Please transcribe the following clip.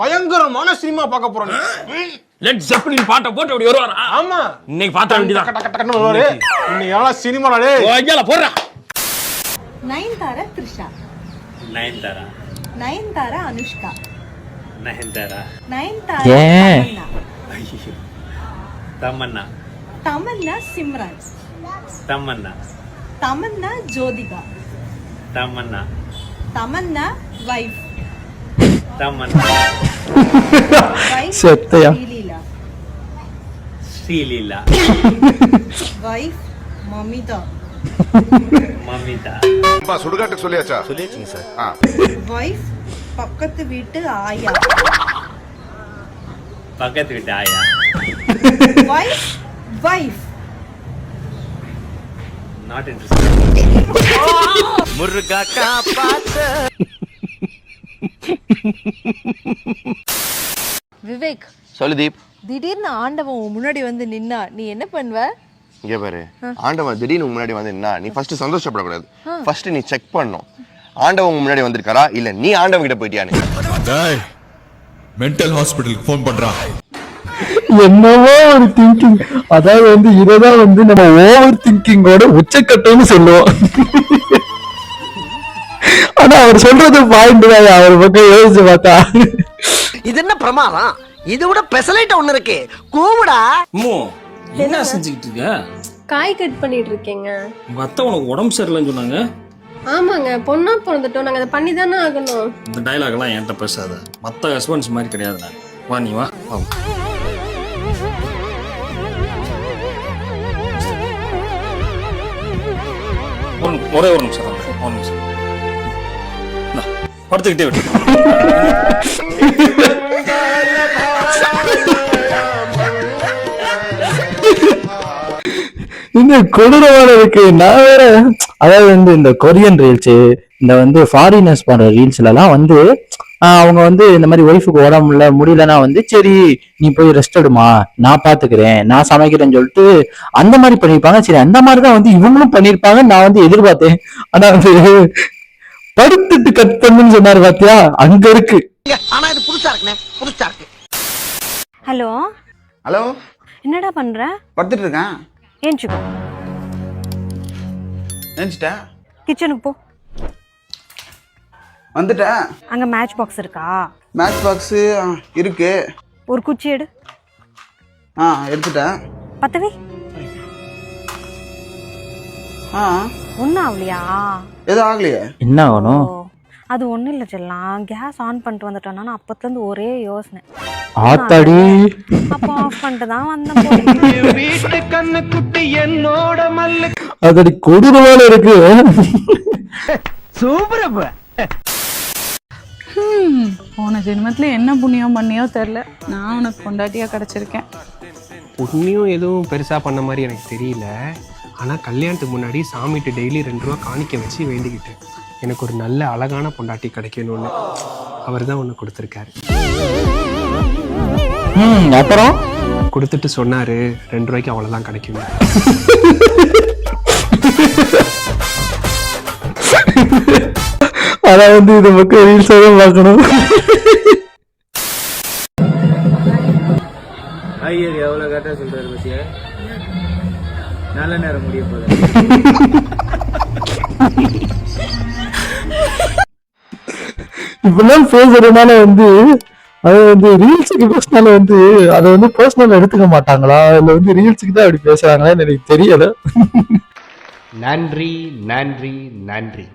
பயங்கரமான சினிமா பார்க்க போறோம். லெட் ஜெப்பலின் பாட்டை போட்டு அப்படி வருவாரா? ஆமா, இன்னைக்கு பார்த்தா வேண்டியதான். டக்கு டக்கு டக்குன்னு வருவாரு. இன்னைக்கு எல்லாம் சினிமாடா டேய். ஓய்யால போறா. நயன்தாரா த்ரிஷா. நயன்தாரா அனுஷ்கா. நயன்தாரா தமன்னா. தமன்னா சிம்ரன். தமன்னா ஜோதிகா. தமன்னா வைஃப். சத்யா. ஸ்ரீலீலா. வைஃப் மமிதா. சுடுகாட்டு சொல்லியாச்சா? சொல்லியாச்சுங்க சார். வைஃப் பக்கத்து வீட்டு ஆயா. பக்கத்து வீட்டு ஆயா. Wife wife not interested. முருகா காப்பாத்து. விவேக், சொல்லு தீப். திடீர்னு ஆண்டவன் உன் முன்னாடி வந்து நின்னா நீ என்ன பண்ணுவ? இங்க பாரு, ஆண்டவன் திடீர்னு முன்னாடி வந்து நின்னா நீ ஃபர்ஸ்ட் சந்தோஷப்படக்கூடாது. ஃபர்ஸ்ட் நீ செக் பண்ணணும், ஆண்டவன் முன்னாடி வந்திருக்காரா இல்ல நீ ஆண்டவன் கிட்ட போயிட்டியான்னு. மென்டல் ஹாஸ்பிடலுக்கு ஃபோன் பண்றா. என்னவோ ஒரு திங்கிங். அதாவது வந்து இததான் வந்து நம்ம ஓவர் திங்கிங்கோட உச்சக்கட்டம்னு சொல்லுவோம். ஆனா அவர் சொல்றது பாயிண்ட் தான். அவர் பக்கம் யோசிச்சு பார்த்தா இது என்ன பிரமாதம்? இது விட பெசலைட் ஒண்ணு இருக்கு. கூவுடா. அம்மோ, என்ன செஞ்சுக்கிட்டு இருக்க? காய் கட் பண்ணிட்டு இருக்கேங்க. உங்க அத்தை உனக்கு உடம்பு சரியில்லைன்னு சொன்னாங்க. ஆமாங்க, பொண்ணா பிறந்துட்டோம், நாங்க அதை பண்ணி தானே ஆகணும். இந்த டைலாக் எல்லாம் என்கிட்ட பேசாத. மத்த ஹஸ்பண்ட்ஸ் மாதிரி கிடையாது நான். வா நீ வா. ஒரே ஒரு நிமிஷம் தான், ஒரு நிமிஷம். படுத்துக்கிட்டே விட்டு இந்த கொடூரமான இருக்கு. நான் வேற அதாவது வந்து இந்த கொரியன் ரீல்ஸ், இந்த வந்து ஃபாரினர்ஸ் பண்ற ரீல்ஸ்ல எல்லாம் வந்து அவங்க வந்து இந்த மாதிரி ஒய்ஃபுக்கு உடம்புல முடியலன்னா வந்து சரி நீ போய் ரெஸ்ட் எடுமா, நான் பாத்துக்கிறேன், நான் சமைக்கிறேன்னு சொல்லிட்டு அந்த மாதிரி பண்ணிருப்பாங்க. சரி அந்த மாதிரிதான் வந்து இவங்களும் பண்ணிருப்பாங்க நான் வந்து எதிர்பார்த்தேன். ஆனா வந்து படுத்துட்டு கட் பண்ணுன்னு சொன்னாரு பாத்தியா, அங்க இருக்கு. ஆனா இது புதுசா இருக்குனே, புதுசா இருக்கு. ஹலோ ஹலோ, என்னடா பண்ற? படுத்துட்டு இருக்கேன். ஏஞ்சுக்கோ, நினைச்சிட்டேன். கிச்சனுக்கு போ. வந்துட்டேன். அங்க மேட்ச் பாக்ஸ் இருக்கா? மேட்ச் பாக்ஸ் இருக்கு. ஒரு குச்சி எடு. எடுத்துட்டேன். பத்தவி ஒன்னும் ஆகலையா? எதுவும் ஆகலையே. என்ன ஆகணும்? அது ஒண்ணும் இல்ல செல்லாம், கேஸ் ஆன் பண்ணிட்டு வந்துட்டோம்னா அப்பத்துல இருந்து ஒரே யோசனை. ஆத்தாடி, அப்ப ஆஃப் பண்ணிட்டு தான் வந்தேன். வீட்டு கண்ணு குட்டி என்னோட மல்லு. அதடி கொடூரமான இருக்கு. சூப்பர். போன ஜென்மத்துல என்ன புண்ணியம் பண்ணியோ தெரியல, நான் உனக்கு பொண்டாட்டியா கிடைச்சிருக்கேன். புண்ணியம் எதுவும் பெருசா பண்ண மாதிரி எனக்கு தெரியல. ஆனா கல்யாணத்துக்கு முன்னாடி சாமிட்டு டெய்லி 2 ரூபா காணிக்க வச்சு வேண்டிக்கிட்டேன், எனக்கு ஒரு நல்ல அழகான பொண்டாட்டி கிடைக்கணும்னு. அவர் தான் ஒன்று கொடுத்துருக்காரு. அப்புறம் கொடுத்துட்டு சொன்னாரு 2 ரூபாய்க்கு அவ்வளவுதான் கிடைக்கும். ஆனா வந்து இது பக்கம் ரீல்ஸ் தான் பார்க்கணும். ஐயர் எவ்வளவு கரெக்டா சொல்றாரு பத்தியா? நல்ல நேரம் முடிய போகுது. இப்பெல்லாம் பேசுறதுனால வந்து அது வந்து ரீல்ஸுக்கு பேசினால வந்து அதை வந்து பர்சனல் எடுத்துக்க மாட்டாங்களா, இல்ல வந்து ரீல்ஸுக்கு தான் அப்படி பேசுறாங்களான்னு எனக்கு தெரியல. நன்றி நன்றி நன்றி.